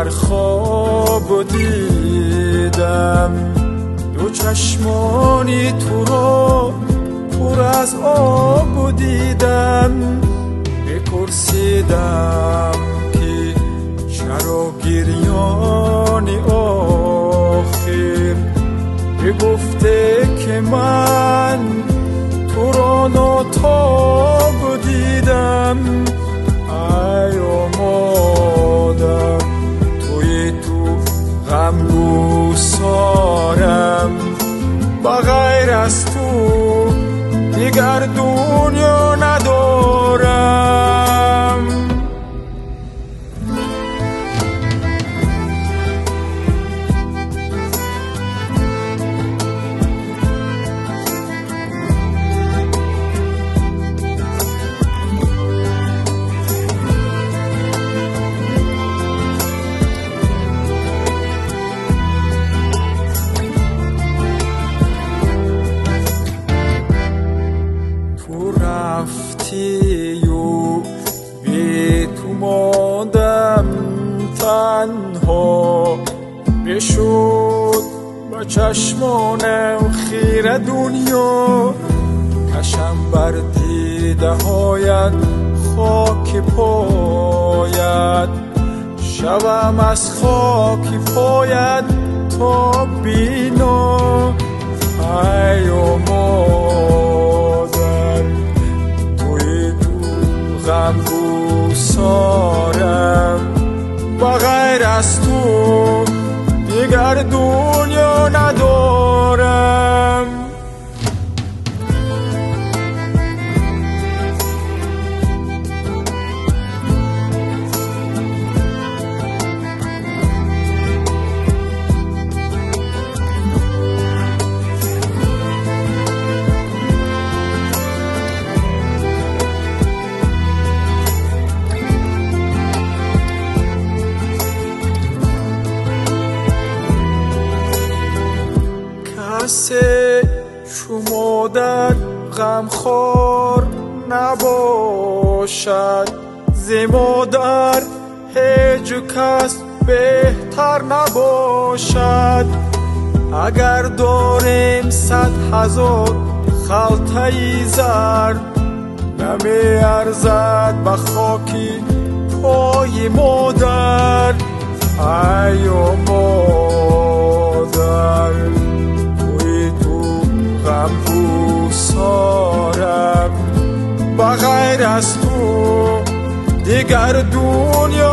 در خواب دیدم دو چشمانی تو رو پر از آب دیدم بپرسیدم که چرا گریانی آخر بگفته که من تو را ناتاب دیدم ای مادر توی تو غمگسارم بغیر از تو دیگر دنیا ندارم رفتی و بی تو ماندم تنها بشد با چشمانم خیره دنیا کشم بر دیده هایت خاک پایت شوم از خاک پایت تا بینا ای مادر غمگسارم بغیر از تو دیگر دنیا ندارم کسی چو مادر غمخوار نباشد ز مادر هیچ کس بهتر نباشد اگر داریم 100,000 خلطه زر نمی ارزد به خاکی پای مادر ای مادر غمگسارم بغیر از تو دیگر دنیا